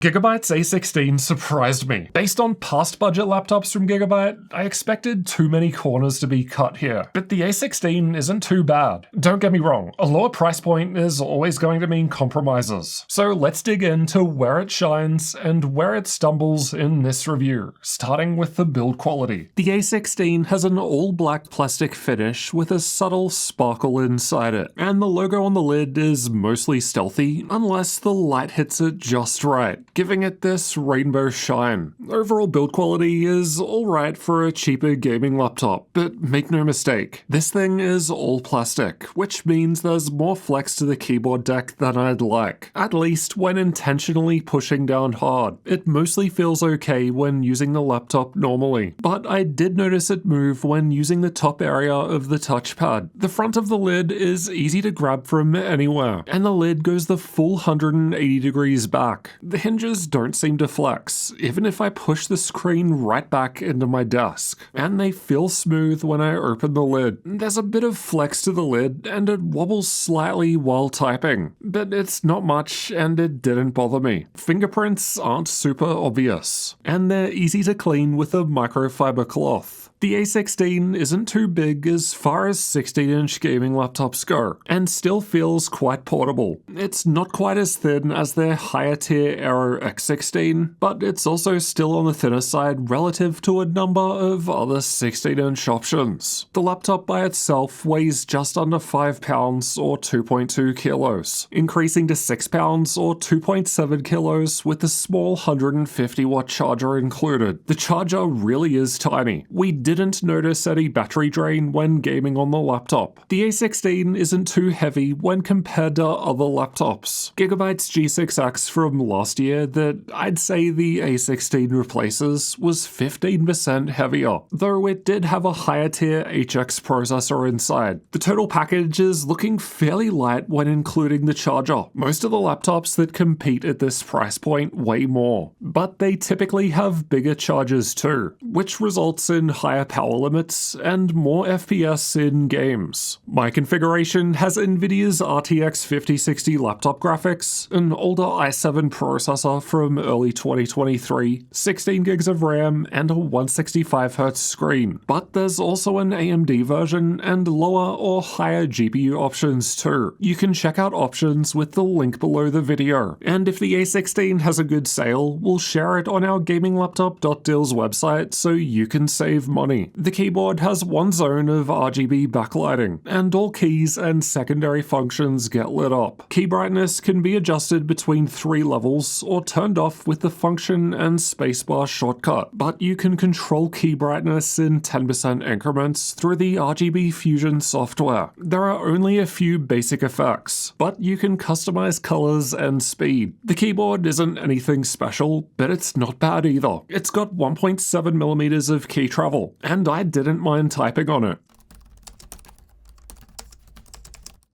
Gigabyte's A16 surprised me. Based on past budget laptops from Gigabyte, I expected too many corners to be cut here. But the A16 isn't too bad. Don't get me wrong, a lower price point is always going to mean compromises. So let's dig into where it shines and where it stumbles in this review, starting with the build quality. The A16 has an all-black plastic finish with a subtle sparkle inside it, and the logo on the lid is mostly stealthy unless the light hits it just right, giving it this rainbow shine. Overall build quality is alright for a cheaper gaming laptop, but make no mistake, this thing is all plastic, which means there's more flex to the keyboard deck than I'd like, at least when intentionally pushing down hard. It mostly feels okay when using the laptop normally, but I did notice it move when using the top area of the touchpad. The front of the lid is easy to grab from anywhere, and the lid goes the full 180 degrees back. The hinges don't seem to flex, even if I push the screen right back into my desk, and they feel smooth when I open the lid. There's a bit of flex to the lid, and it wobbles slightly while typing, but it's not much and it didn't bother me. Fingerprints aren't super obvious, and they're easy to clean with a microfiber cloth. The A16 isn't too big as far as 16-inch gaming laptops go, and still feels quite portable. It's not quite as thin as their higher tier Aero X16, but it's also still on the thinner side relative to a number of other 16-inch options. The laptop by itself weighs just under 5 pounds or 2.2 kilos, increasing to 6 pounds or 2.7 kilos with the small 150-watt charger included. The charger really is tiny. We didn't notice any battery drain when gaming on the laptop. The A16 isn't too heavy when compared to other laptops. Gigabyte's G6X from last year that I'd say the A16 replaces was 15% heavier, though it did have a higher tier HX processor inside. The total package is looking fairly light when including the charger. Most of the laptops that compete at this price point weigh more, but they typically have bigger chargers too, which results in higher power limits and more FPS in games. My configuration has Nvidia's RTX 5060 laptop graphics, an older i7 processor from early 2023, 16 gigs of RAM, and a 165Hz screen. But there's also an AMD version and lower or higher GPU options too. You can check out options with the link below the video, and if the A16 has a good sale, we'll share it on our gaminglaptop.deals website so you can save money. The keyboard has one zone of RGB backlighting, and all keys and secondary functions get lit up. Key brightness can be adjusted between 3 levels or turned off with the function and spacebar shortcut, but you can control key brightness in 10% increments through the RGB Fusion software. There are only a few basic effects, but you can customize colors and speed. The keyboard isn't anything special, but it's not bad either. It's got 1.7mm of key travel, and I didn't mind typing on it.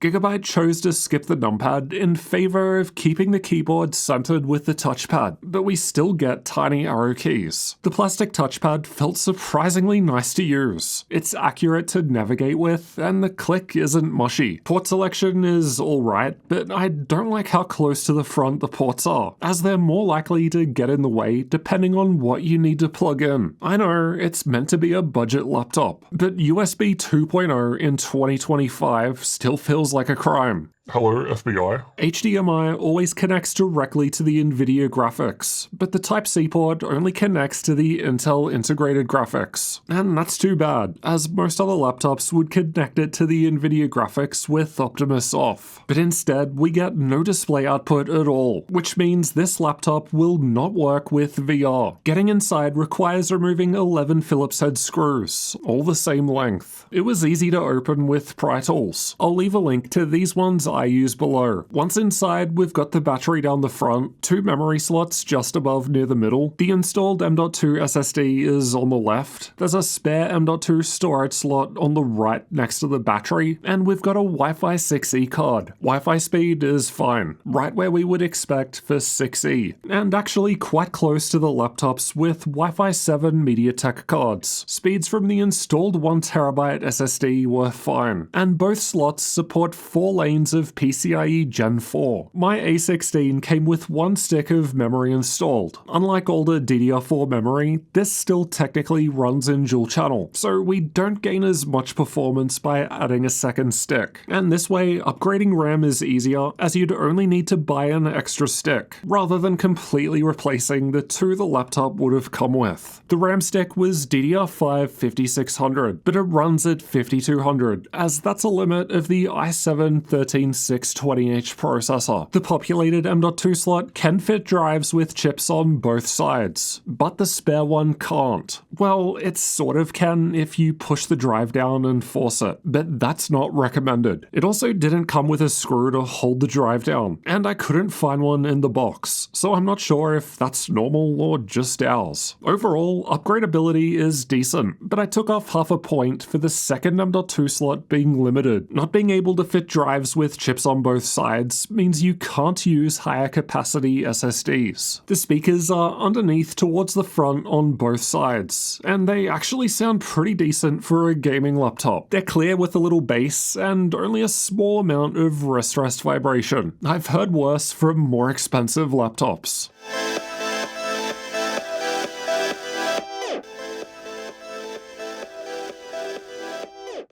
Gigabyte chose to skip the numpad in favor of keeping the keyboard centered with the touchpad, but we still get tiny arrow keys. The plastic touchpad felt surprisingly nice to use. It's accurate to navigate with, and the click isn't mushy. Port selection is alright, but I don't like how close to the front the ports are, as they're more likely to get in the way depending on what you need to plug in. I know it's meant to be a budget laptop, but USB 2.0 in 2025 still feels like a crime. Hello, FBI. HDMI always connects directly to the NVIDIA graphics, but the Type-C port only connects to the Intel integrated graphics. And that's too bad, as most other laptops would connect it to the NVIDIA graphics with Optimus off. But instead, we get no display output at all, which means this laptop will not work with VR. Getting inside requires removing 11 Phillips head screws, all the same length. It was easy to open with pry tools. I'll leave a link to these ones I use below. Once inside, we've got the battery down the front, 2 memory slots just above near the middle. The installed M.2 SSD is on the left. There's a spare M.2 storage slot on the right next to the battery, and we've got a Wi-Fi 6E card. Wi-Fi speed is fine, right where we would expect for 6E, and actually quite close to the laptops with Wi-Fi 7 MediaTek cards. Speeds from the installed 1TB SSD were fine, and both slots support 4 lanes of of PCIe Gen 4. My A16 came with one stick of memory installed. Unlike older DDR4 memory, this still technically runs in dual channel, so we don't gain as much performance by adding a second stick. And this way, upgrading RAM is easier, as you'd only need to buy an extra stick, rather than completely replacing the two the laptop would have come with. The RAM stick was DDR5 5600, but it runs at 5200, as that's a limit of the i7-13620H processor. The populated M.2 slot can fit drives with chips on both sides, but the spare one can't. Well, it sort of can if you push the drive down and force it, but that's not recommended. It also didn't come with a screw to hold the drive down, and I couldn't find one in the box, so I'm not sure if that's normal or just ours. Overall, upgradability is decent, but I took off half a point for the second M.2 slot being limited. Not being able to fit drives with chips on both sides means you can't use higher capacity SSDs. The speakers are underneath towards the front on both sides, and they actually sound pretty decent for a gaming laptop. They're clear with a little bass and only a small amount of rest vibration. I've heard worse from more expensive laptops.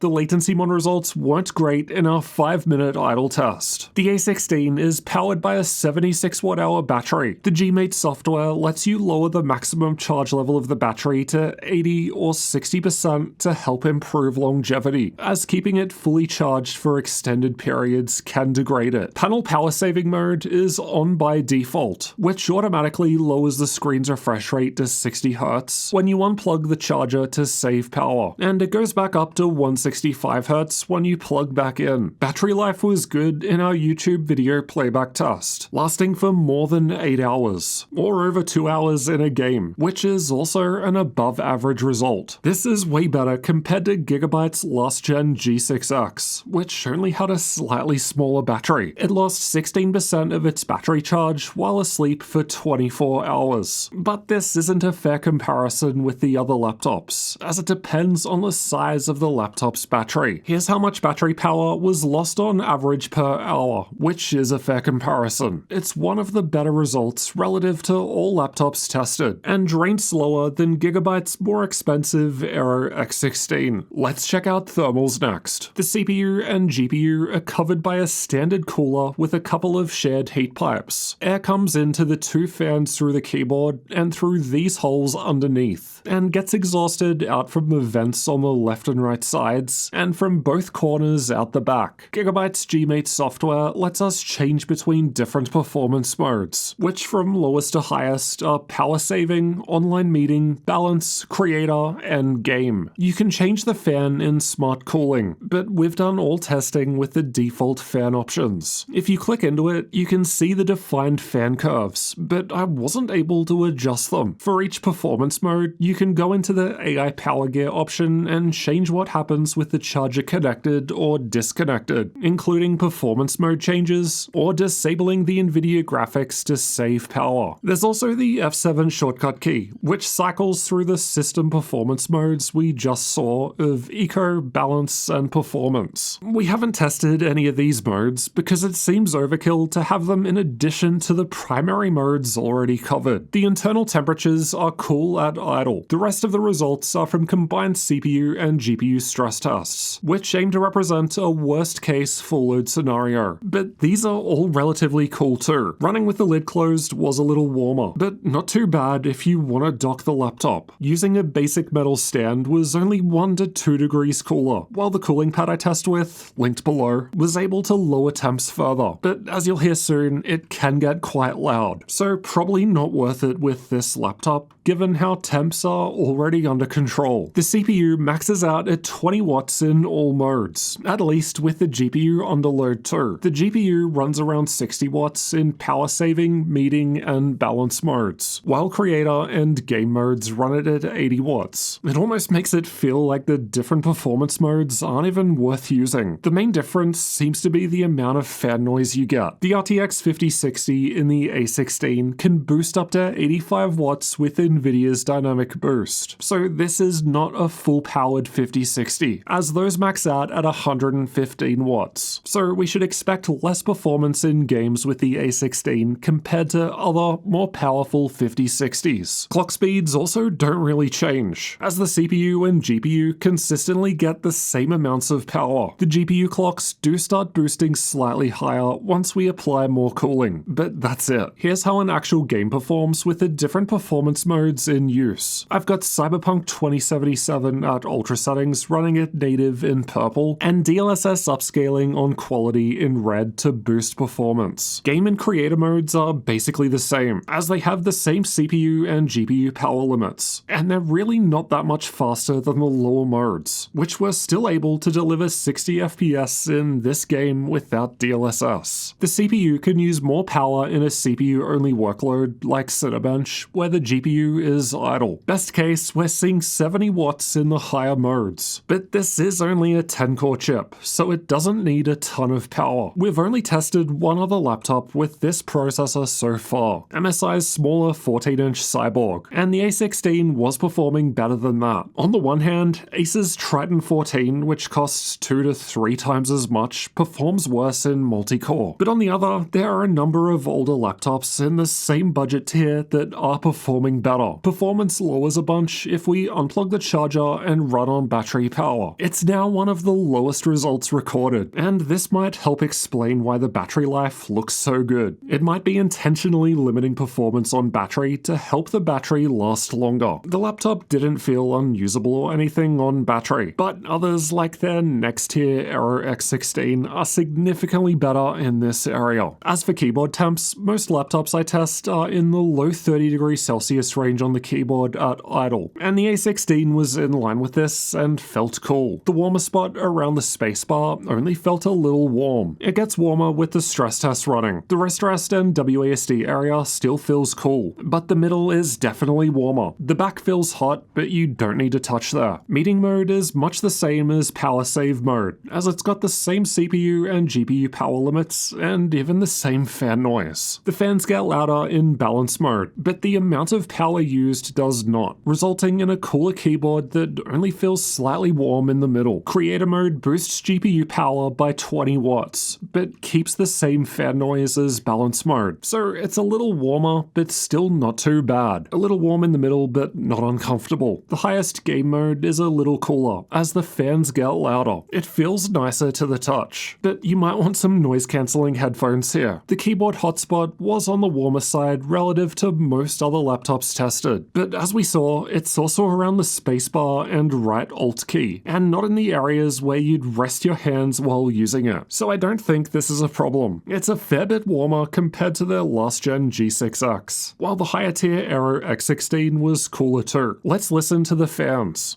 The Latencymon results weren't great in our 5-minute idle test. The A16 is powered by a 76 watt-hour battery. The Gmate software lets you lower the maximum charge level of the battery to 80 or 60% to help improve longevity, as keeping it fully charged for extended periods can degrade it. Panel power saving mode is on by default, which automatically lowers the screen's refresh rate to 60 Hz when you unplug the charger to save power, and it goes back up to 165 Hz when you plug back in. Battery life was good in our YouTube video playback test, lasting for more than 8 hours, or over 2 hours in a game, which is also an above average result. This is way better compared to Gigabyte's last gen G6X, which only had a slightly smaller battery. It lost 16% of its battery charge while asleep for 24 hours. But this isn't a fair comparison with the other laptops, as it depends on the size of the laptop's battery. Here's how much battery power was lost on average per hour, which is a fair comparison. It's one of the better results relative to all laptops tested, and drained slower than Gigabyte's more expensive Aero X16. Let's check out thermals next. The CPU and GPU are covered by a standard cooler with a couple of shared heat pipes. Air comes into the two fans through the keyboard and through these holes underneath, and gets exhausted out from the vents on the left and right sides, and from both corners out the back. Gigabyte's Gmate software lets us change between different performance modes, which from lowest to highest are power saving, online meeting, balance, creator, and game. You can change the fan in smart cooling, but we've done all testing with the default fan options. If you click into it, you can see the defined fan curves, but I wasn't able to adjust them. For each performance mode, you can go into the AI power gear option and change what happens with the charger connected or disconnected, including performance mode changes or disabling the NVIDIA graphics to save power. There's also the F7 shortcut key, which cycles through the system performance modes we just saw of eco, balance, and performance. We haven't tested any of these modes because it seems overkill to have them in addition to the primary modes already covered. The internal temperatures are cool at idle. The rest of the results are from combined CPU and GPU stress tests, which aim to represent a worst-case full load scenario. But these are all relatively cool too. Running with the lid closed was a little warmer, but not too bad if you want to dock the laptop. Using a basic metal stand was only 1 to 2 degrees cooler, while the cooling pad I test with, linked below, was able to lower temps further. But as you'll hear soon, it can get quite loud, so probably not worth it with this laptop, given how temps are already under control. The CPU maxes out at 20 watts in all modes, at least with the GPU under load too. The GPU runs around 60 watts in power saving, meeting, and balance modes, while creator and game modes run it at 80 watts. It almost makes it feel like the different performance modes aren't even worth using. The main difference seems to be the amount of fan noise you get. The RTX 5060 in the A16 can boost up to 85 watts with NVIDIA's dynamic boost, so this is not a full-powered 5060. as those max out at 115 watts. So we should expect less performance in games with the A16 compared to other, more powerful 5060s. Clock speeds also don't really change, as the CPU and GPU consistently get the same amounts of power. The GPU clocks do start boosting slightly higher once we apply more cooling, but that's it. Here's how an actual game performs with the different performance modes in use. I've got Cyberpunk 2077 at ultra settings running at native in purple, and DLSS upscaling on quality in red to boost performance. Game and creator modes are basically the same, as they have the same CPU and GPU power limits, and they're really not that much faster than the lower modes, which were still able to deliver 60 FPS in this game without DLSS. The CPU can use more power in a CPU-only workload like Cinebench, where the GPU is idle. Best case, we're seeing 70 watts in the higher modes, but this is only a 10-core chip, so it doesn't need a ton of power. We've only tested one other laptop with this processor so far, MSI's smaller 14-inch Cyborg, and the A16 was performing better than that. On the one hand, Acer's Triton 14, which costs 2 to 3 times as much, performs worse in multi-core. But on the other, there are a number of older laptops in the same budget tier that are performing better. Performance lowers a bunch if we unplug the charger and run on battery power. It's now one of the lowest results recorded, and this might help explain why the battery life looks so good. It might be intentionally limiting performance on battery to help the battery last longer. The laptop didn't feel unusable or anything on battery, but others like their next tier Aero X16 are significantly better in this area. As for keyboard temps, most laptops I test are in the low 30°C range on the keyboard at idle, and the A16 was in line with this and felt cool. The warmer spot around the spacebar only felt a little warm. It gets warmer with the stress test running. The wrist rest and WASD area still feels cool, but the middle is definitely warmer. The back feels hot, but you don't need to touch there. Meeting mode is much the same as power save mode, as it's got the same CPU and GPU power limits, and even the same fan noise. The fans get louder in balance mode, but the amount of power used does not, resulting in a cooler keyboard that only feels slightly warm in the middle. Creator mode boosts GPU power by 20 watts, but keeps the same fan noise as balance mode, so it's a little warmer, but still not too bad. A little warm in the middle, but not uncomfortable. The highest game mode is a little cooler, as the fans get louder. It feels nicer to the touch, but you might want some noise cancelling headphones here. The keyboard hotspot was on the warmer side relative to most other laptops tested, but as we saw, it's also around the spacebar and right alt key, and not in the areas where you'd rest your hands while using it. So I don't think this is a problem. It's a fair bit warmer compared to their last gen G6X, while the higher tier Aero X16 was cooler too. Let's listen to the fans.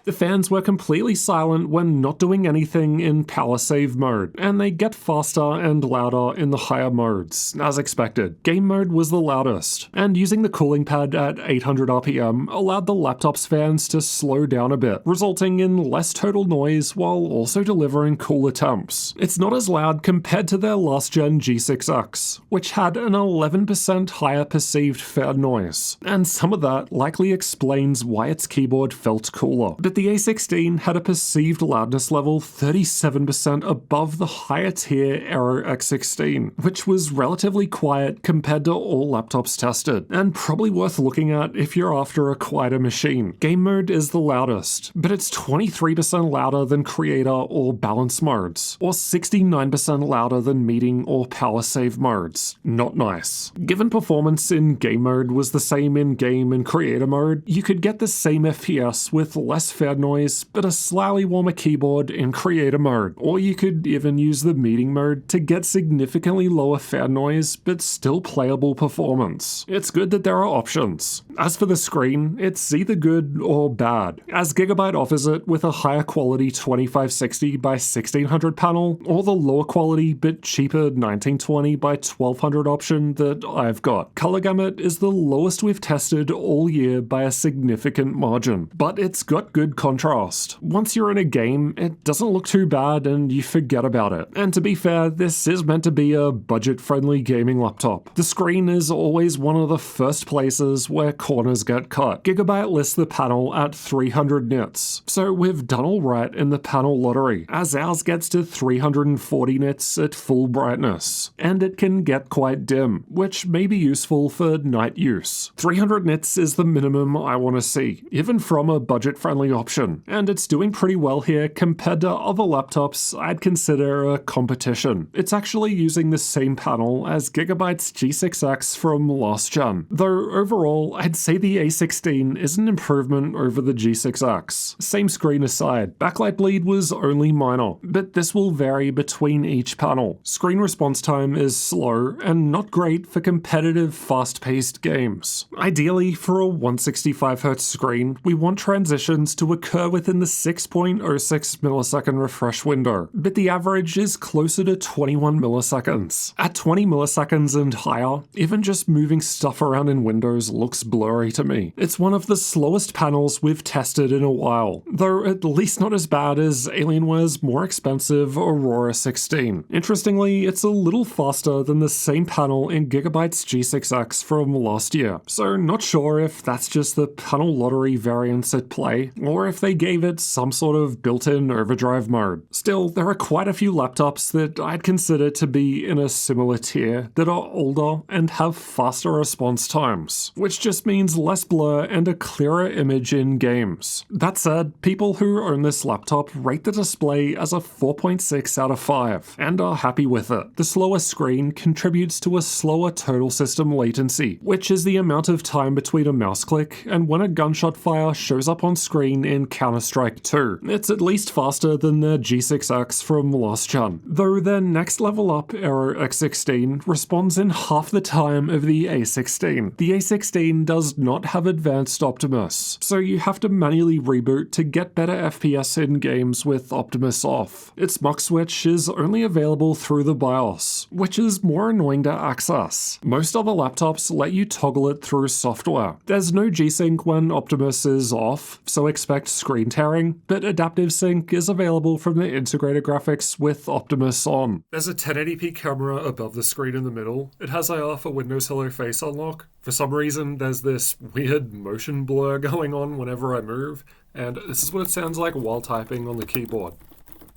The fans were completely silent when not doing anything in power save mode, and they get faster and louder in the higher modes, as expected. Game mode was the loudest, and using the cooling pad at 800 RPM allowed the laptop's fans to slow down a bit, resulting in less total noise while also delivering cooler temps. It's not as loud compared to their last gen G6X, which had an 11% higher perceived fan noise, and some of that likely explains why its keyboard felt cooler. But the A16 had a perceived loudness level 37% above the higher tier Aero X16, which was relatively quiet compared to all laptops tested, and probably worth looking at if you're after a quieter machine. Game mode is the loudest, but it's 23% louder than creator or balance modes, or 69% louder than meeting or power save modes. Not nice. Given performance in game mode was the same in game and creator mode, you could get the same FPS with less fan noise, but a slightly warmer keyboard in creator mode. Or you could even use the meeting mode to get significantly lower fan noise, but still playable performance. It's good that there are options. As for the screen, it's either good or bad, as Gigabyte offers it with a higher quality 2560 by 1600 panel, or the lower quality but cheaper 1920 by 1200 option that I've got. Color gamut is the lowest we've tested all year by a significant margin, but it's got good contrast. Once you're in a game, it doesn't look too bad and you forget about it. And to be fair, this is meant to be a budget-friendly gaming laptop. The screen is always one of the first places where corners get cut. Gigabyte lists the panel at 300 nits, so we've done alright in the panel lottery, as ours gets to 340 nits at full brightness, and it can get quite dim, which may be useful for night use. 300 nits is the minimum I want to see, even from a budget-friendly option, and it's doing pretty well here compared to other laptops I'd consider a competition. It's actually using the same panel as Gigabyte's G6X from last gen, though overall I'd say the A16 is an improvement over the G6X. Same screen aside, backlight bleed was only minor, but this will vary between each panel. Screen response time is slow and not great for competitive fast-paced games. Ideally, for a 165Hz screen, we want transitions to occur within the 6.06 millisecond refresh window, but the average is closer to 21 milliseconds. At 20 milliseconds and higher, even just moving stuff around in Windows looks blurry to me. It's one of the slowest panels we've tested in a while, though at least not as bad as Alienware's more expensive Aurora 16. Interestingly, it's a little faster than the same panel in Gigabyte's G6X from last year, so not sure if that's just the panel lottery variance at play, or if they gave it some sort of built-in overdrive mode. Still, there are quite a few laptops that I'd consider to be in a similar tier that are older and have faster response times, which just means less blur and a clearer image in games. That said, people who own this laptop rate the display as a 4.6 out of 5, and are happy with it. The slower screen contributes to a slower total system latency, which is the amount of time between a mouse click and when a gunshot fire shows up on screen in Counter-Strike 2. It's at least faster than their G6X from last gen, though their next level up Aero X16 responds in half the time of the A16. The A16 does not have advanced Optimus, so you have to manually reboot to get better FPS in games with Optimus off. Its mux switch is only available through the BIOS, which is more annoying to access. Most other laptops let you toggle it through software. There's no G-Sync when Optimus is off, so expect screen tearing, but adaptive sync is available from the integrated graphics with Optimus on. There's a 1080p camera above the screen in the middle. It has IR for Windows Hello Face unlock. For some reason, there's this weird motion blur going on whenever I move, and this is what it sounds like while typing on the keyboard.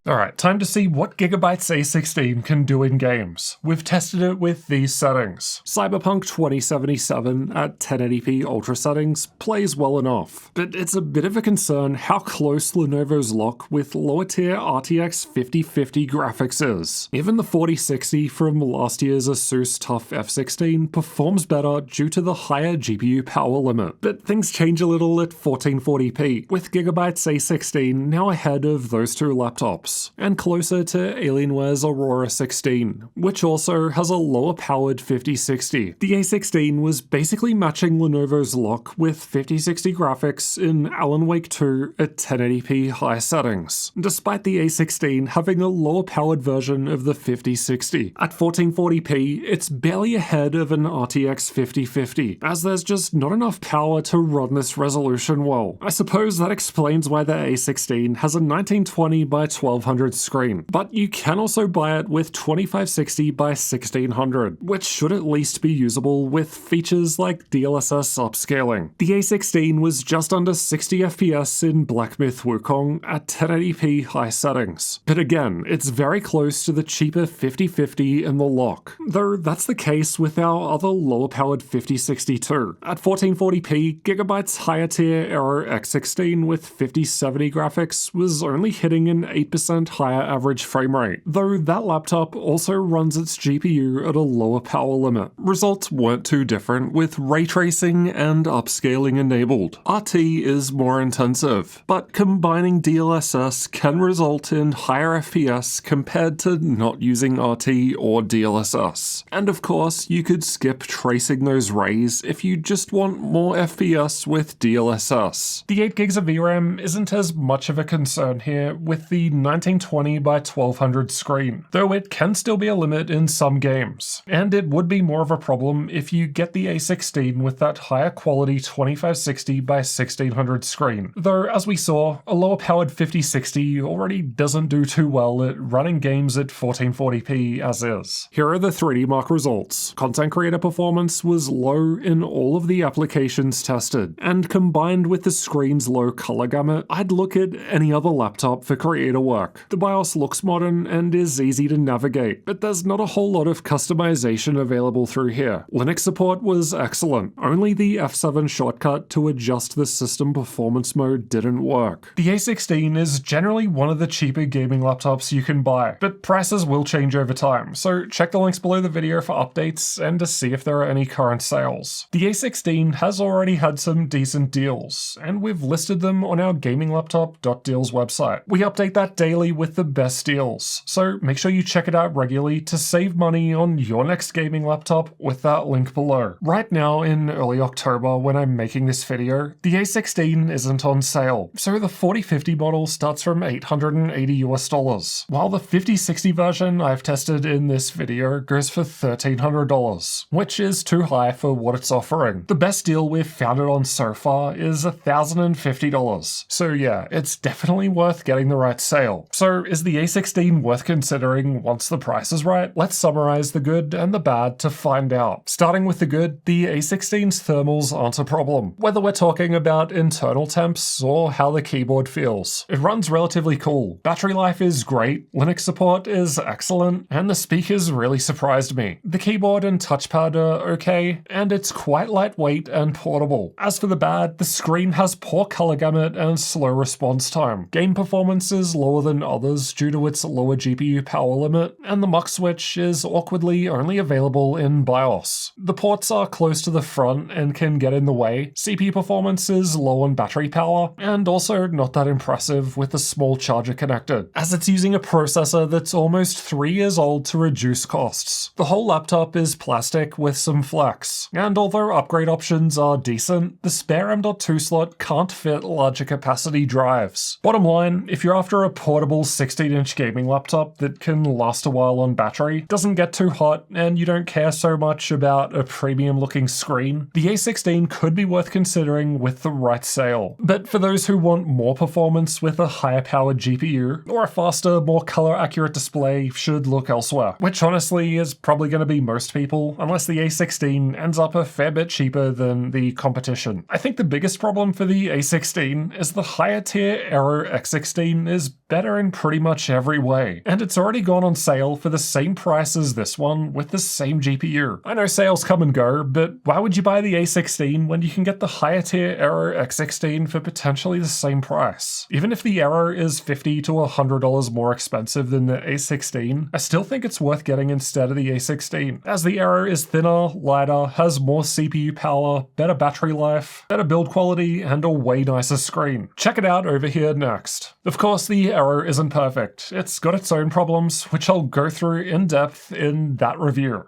Alright, time to see what Gigabyte's A16 can do in games. We've tested it with these settings. Cyberpunk 2077 at 1080p ultra settings plays well enough, but it's a bit of a concern how close Lenovo's lock with lower tier RTX 5050 graphics is. Even the 4060 from last year's Asus TUF F16 performs better due to the higher GPU power limit, but things change a little at 1440p, with Gigabyte's A16 now ahead of those two laptops, and closer to Alienware's Aurora 16, which also has a lower powered 5060. The A16 was basically matching Lenovo's lock with 5060 graphics in Alan Wake 2 at 1080p high settings, despite the A16 having a lower powered version of the 5060. At 1440p, it's barely ahead of an RTX 5050, as there's just not enough power to run this resolution well. I suppose that explains why the A16 has a 1920 by 1200 screen, but you can also buy it with 2560 by 1600, which should at least be usable with features like DLSS upscaling. The A16 was just under 60 FPS in Black Myth Wukong at 1080p high settings, but again, it's very close to the cheaper 5050 in the lock, though that's the case with our other lower powered 5060 too. At 1440p, Gigabyte's higher tier Aero X16 with 5070 graphics was only hitting an 8% 20% higher average frame rate, though that laptop also runs its GPU at a lower power limit. Results weren't too different with ray tracing and upscaling enabled. RT is more intensive, but combining DLSS can result in higher FPS compared to not using RT or DLSS. And of course, you could skip tracing those rays if you just want more FPS with DLSS. The 8 gigs of VRAM isn't as much of a concern here with the 1920 by 1200 screen, though it can still be a limit in some games. And it would be more of a problem if you get the A16 with that higher quality 2560 by 1600 screen, though as we saw, a lower powered 5060 already doesn't do too well at running games at 1440p as is. Here are the 3D Mark results. Content creator performance was low in all of the applications tested, and combined with the screen's low color gamut, I'd look at any other laptop for creator work. The BIOS looks modern and is easy to navigate, but there's not a whole lot of customization available through here. Linux support was excellent, only the F7 shortcut to adjust the system performance mode didn't work. The A16 is generally one of the cheaper gaming laptops you can buy, but prices will change over time, so check the links below the video for updates and to see if there are any current sales. The A16 has already had some decent deals, and we've listed them on our gaminglaptop.deals website. We update that daily with the best deals, so make sure you check it out regularly to save money on your next gaming laptop with that link below. Right now in early October when I'm making this video, the A16 isn't on sale, so the 4050 model starts from $880 while the 5060 version I've tested in this video goes for $1,300, which is too high for what it's offering. The best deal we've found it on so far is $1,050, so yeah, it's definitely worth getting the right sale. So is the A16 worth considering once the price is right? Let's summarize the good and the bad to find out. Starting with the good, the A16's thermals aren't a problem, whether we're talking about internal temps or how the keyboard feels. It runs relatively cool, battery life is great, Linux support is excellent, and the speakers really surprised me. The keyboard and touchpad are okay, and it's quite lightweight and portable. As for the bad, the screen has poor color gamut and slow response time. Game performance is lower than others due to its lower GPU power limit, and the mux switch is awkwardly only available in BIOS. The ports are close to the front and can get in the way. CPU performance is low on battery power, and also not that impressive with a small charger connected, as it's using a processor that's almost 3 years old to reduce costs. The whole laptop is plastic with some flex, and although upgrade options are decent, the spare M.2 slot can't fit larger capacity drives. Bottom line, if you're after a portable 16-inch gaming laptop that can last a while on battery, doesn't get too hot, and you don't care so much about a premium looking screen, the A16 could be worth considering with the right sale. But for those who want more performance with a higher powered GPU, or a faster, more color accurate display, should look elsewhere, which honestly is probably going to be most people, unless the A16 ends up a fair bit cheaper than the competition. I think the biggest problem for the A16 is the higher tier Aero X16 is better in pretty much every way, and it's already gone on sale for the same price as this one with the same GPU. I know sales come and go, but why would you buy the A16 when you can get the higher tier Aero X16 for potentially the same price? Even if the Aero is $50 to $100 more expensive than the A16, I still think it's worth getting instead of the A16, as the Aero is thinner, lighter, has more CPU power, better battery life, better build quality, and a way nicer screen. Check it out over here next. Of course, the Aero isn't perfect. It's got its own problems, which I'll go through in depth in that review.